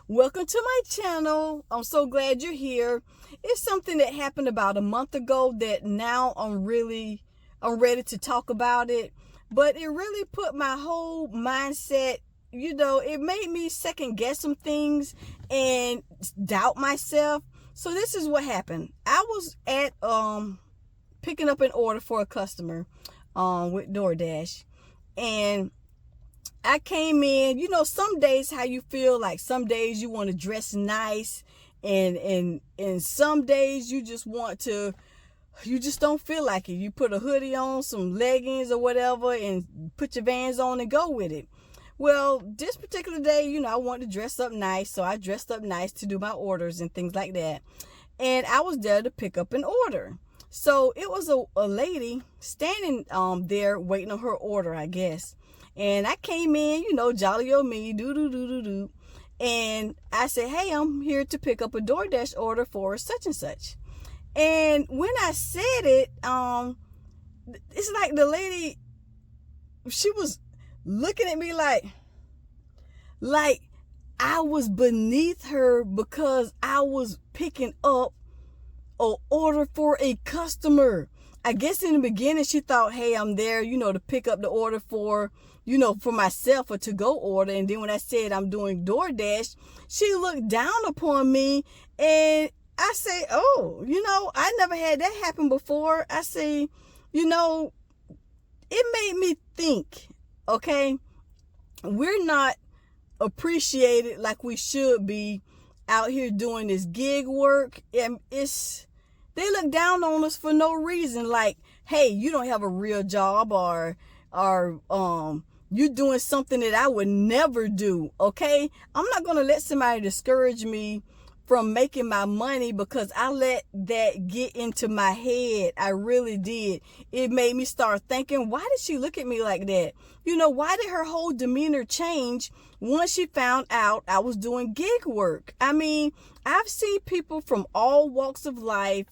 Welcome to my channel. I'm so glad you're here. It's something that happened about a month ago that now I'm ready to talk about it. But it really put my whole mindset, it made me second guess some things and doubt myself. So this is what happened. I was at picking up an order for a customer with DoorDash, and I came in, some days how you feel, like some days you want to dress nice, and some days you just don't feel like it. You put a hoodie on, some leggings or whatever, and put your Vans on and go with it. Well, this particular day, I wanted to dress up nice, so I dressed up nice to do my orders and things like that. And I was there to pick up an order. So it was a lady standing there waiting on her order, I guess. And I came in, jolly old me, do. And I said, hey, I'm here to pick up a DoorDash order for such and such. And when I said it, it's like the lady, she was looking at me like I was beneath her because I was picking up an order for a customer. I guess in the beginning she thought, hey, I'm there, to pick up the order for myself, or to go order. And then when I said I'm doing DoorDash, she looked down upon me, and I say, oh, I never had that happen before. I say, it made me think, okay, we're not appreciated like we should be out here doing this gig work. And they look down on us for no reason. Like, hey, you don't have a real job, or you're doing something that I would never do. Okay, I'm not gonna let somebody discourage me from making my money because I let that get into my head. I really did. It made me start thinking, why did she look at me like that? Why did her whole demeanor change once she found out I was doing gig work? I mean, I've seen people from all walks of life.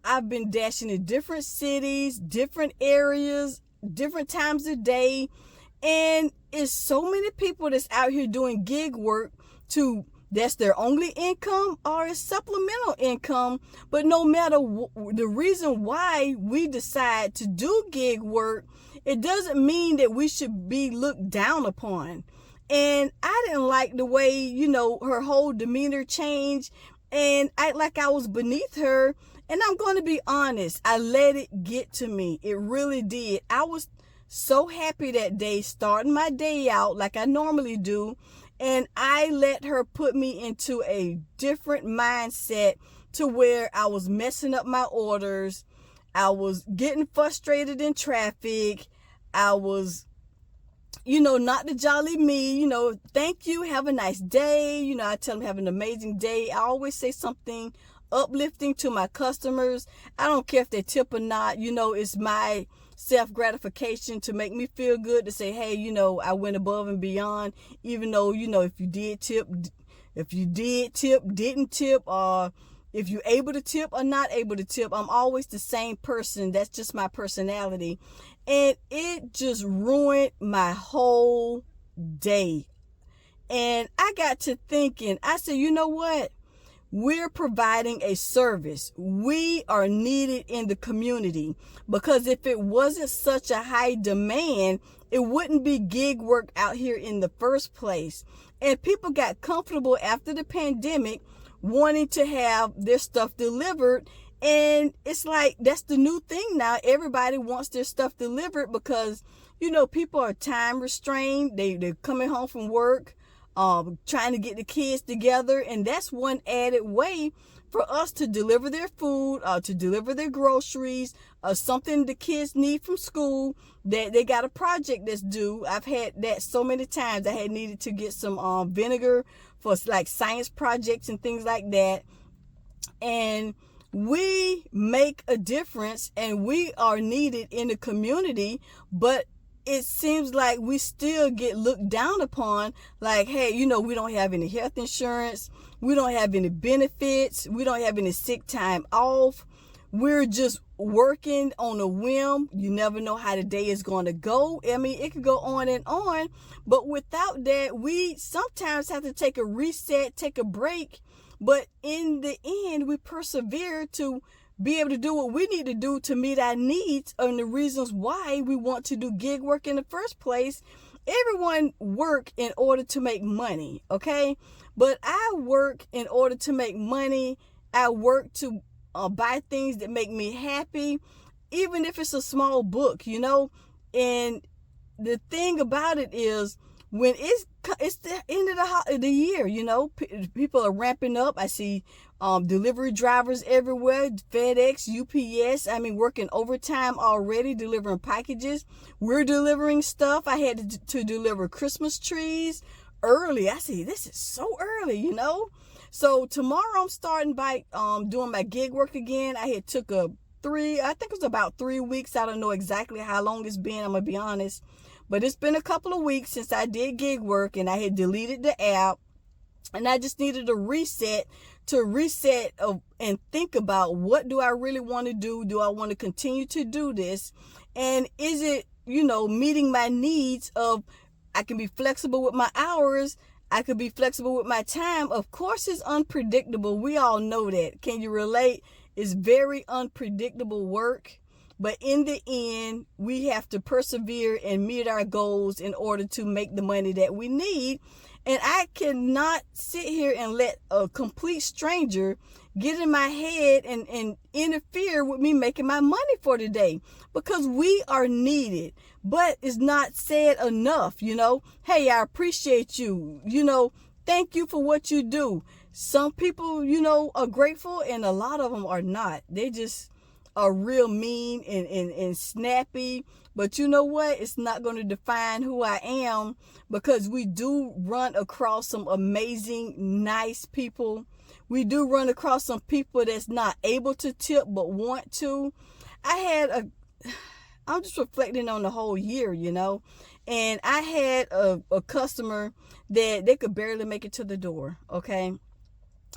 I've been dashing in different cities, different areas, different times of day. And it's so many people that's out here doing gig work that's their only income or it's supplemental income. But no matter the reason why we decide to do gig work, it doesn't mean that we should be looked down upon. And I didn't like the way, her whole demeanor changed and act like I was beneath her. And I'm going to be honest, I let it get to me. It really did. I was so happy that day, starting my day out like I normally do. And I let her put me into a different mindset to where I was messing up my orders. I was getting frustrated in traffic. I was, not the jolly me, thank you, have a nice day. I tell them have an amazing day. I always say something uplifting to my customers. I don't care if they tip or not. It's my self-gratification to make me feel good to say, hey, I went above and beyond, even though, if you did tip, didn't tip, or if you're able to tip or not able to tip, I'm always the same person. That's just my personality. And it just ruined my whole day. And I got to thinking, I said, you know what? We're providing a service. We are needed in the community, because if it wasn't such a high demand, it wouldn't be gig work out here in the first place. And people got comfortable after the pandemic wanting to have their stuff delivered. And it's like, that's the new thing now. Everybody wants their stuff delivered because, people are time restrained. They're coming home from work, trying to get the kids together. And that's one added way for us to deliver their food, to deliver their groceries, something the kids need from school, that they got a project that's due. I've had that so many times. I had needed to get some vinegar for like science projects and things like that. And we make a difference and we are needed in the community, but it seems like we still get looked down upon. Like, hey, we don't have any health insurance. We don't have any benefits. We don't have any sick time off. we're just working on a whim. You never know how the day is going to go. I mean, it could go on and on, but without that, we sometimes have to take a reset, take a break. But in the end, we persevere to be able to do what we need to do to meet our needs and the reasons why we want to do gig work in the first place. Everyone work in order to make money, okay? But I work in order to make money. I work to buy things that make me happy, even if it's a small book, you know. And the thing about it is, when it's the end of the year, you know, people are ramping up. I see delivery drivers everywhere, FedEx, UPS. I mean, working overtime already, delivering packages. We're delivering stuff. I had to deliver Christmas trees early. I see, this is so early, you know. So tomorrow I'm starting by doing my gig work again. I had took I think it was about 3 weeks. I don't know exactly how long it's been, I'm gonna be honest. But it's been a couple of weeks since I did gig work, and I had deleted the app, and I just needed a reset and think about, what do I really want to do? Do I want to continue to do this? And is it, you know, meeting my needs of, I can be flexible with my hours, I could be flexible with my time. Of course, it's unpredictable. We all know that. Can you relate? It's very unpredictable work. But in the end, we have to persevere and meet our goals in order to make the money that we need. And I cannot sit here and let a complete stranger get in my head and interfere with me making my money for the day, because we are needed. But it's not said enough, you know. Hey, I appreciate you. You know, thank you for what you do. Some people, you know, are grateful, and a lot of them are not. They just are real mean and snappy. But you know what? It's not going to define who I am, because we do run across some amazing, nice people. We do run across some people that's not able to tip but want to. I'm just reflecting on the whole year, you know, and I had a customer that they could barely make it to the door, okay?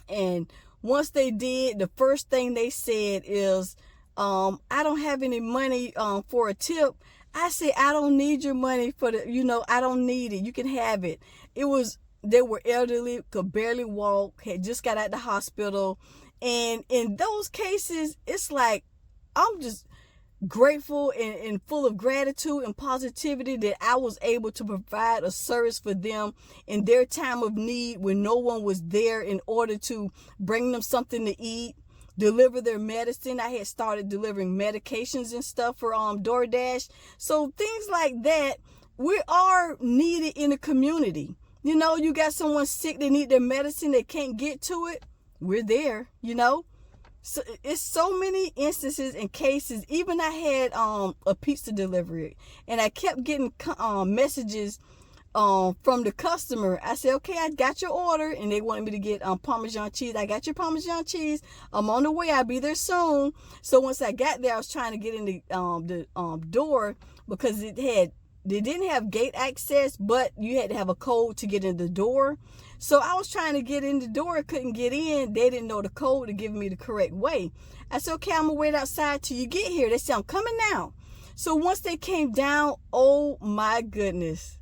And once they did, the first thing they said is, I don't have any money for a tip. I said, I don't need your money for I don't need it. You can have it. They were elderly, could barely walk, had just got out the hospital. And in those cases, it's like, I'm just grateful and full of gratitude and positivity that I was able to provide a service for them in their time of need when no one was there, in order to bring them something to eat, deliver their medicine. I had started delivering medications and stuff for DoorDash. So things like that, we are needed in the community. You know, you got someone sick, they need their medicine, they can't get to it, we're there, you know. So it's so many instances and cases. Even I had a pizza delivery, and I kept getting messages from the customer. I said, okay, I got your order, and they wanted me to get Parmesan cheese. I got your Parmesan cheese. I'm on the way. I'll be there soon. So once I got there, I was trying to get in the door, because they didn't have gate access, but you had to have a code to get in the door. So I was trying to get in the door, couldn't get in. They didn't know the code to give me the correct way. I said, okay, I'm gonna wait outside till you get here. They said, I'm coming now. So once they came down, oh my goodness,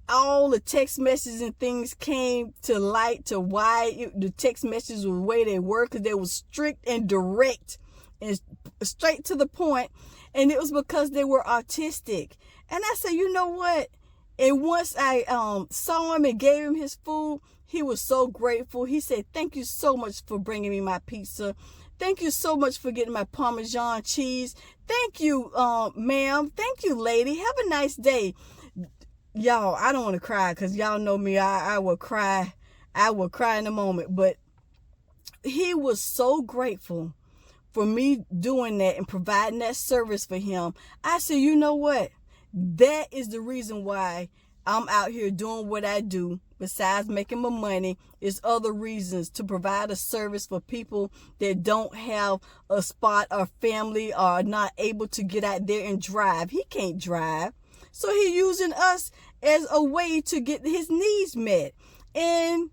all the text messages and things came to light to why the text messages were the way they were, because they were strict and direct and straight to the point. And it was because they were autistic. And I said, you know what? And once I saw him and gave him his food, he was so grateful. He said, thank you so much for bringing me my pizza. Thank you so much for getting my Parmesan cheese. Thank you, ma'am. Thank you, lady. Have a nice day. Y'all, I don't want to cry, because y'all know me. I will cry. I will cry in a moment. But he was so grateful for me doing that and providing that service for him. I said, you know what? That is the reason why I'm out here doing what I do. Besides making my money, is other reasons, to provide a service for people that don't have a spot, or family, or are not able to get out there and drive. He can't drive. So he's using us as a way to get his needs met. And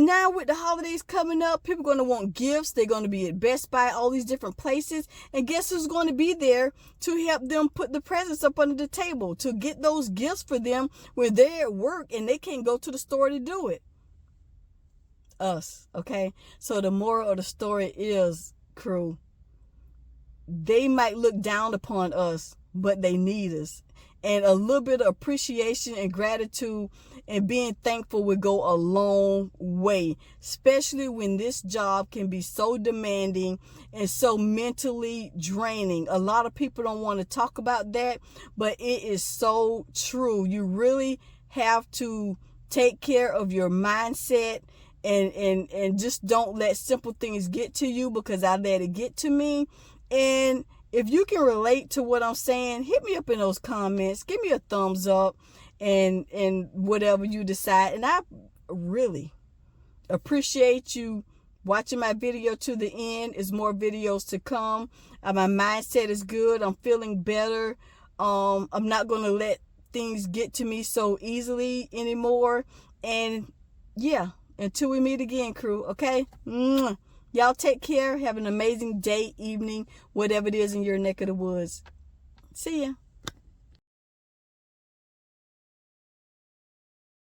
now with the holidays coming up, people are going to want gifts. They're going to be at Best Buy, all these different places. And guess who's going to be there to help them put the presents up under the table, to get those gifts for them when they're at work and they can't go to the store to do it? Us, okay? So the moral of the story is, crew, they might look down upon us, but they need us. And a little bit of appreciation and gratitude and being thankful would go a long way, especially when this job can be so demanding and so mentally draining. A lot of people don't want to talk about that, but it is so true. You really have to take care of your mindset and just don't let simple things get to you, because I let it get to me. And if you can relate to what I'm saying, hit me up in those comments. Give me a thumbs up and whatever you decide. And I really appreciate you watching my video to the end. There's more videos to come. My mindset is good. I'm feeling better. I'm not going to let things get to me so easily anymore. And yeah, until we meet again, crew, okay? Y'all take care. Have an amazing day, evening, whatever it is in your neck of the woods. See ya.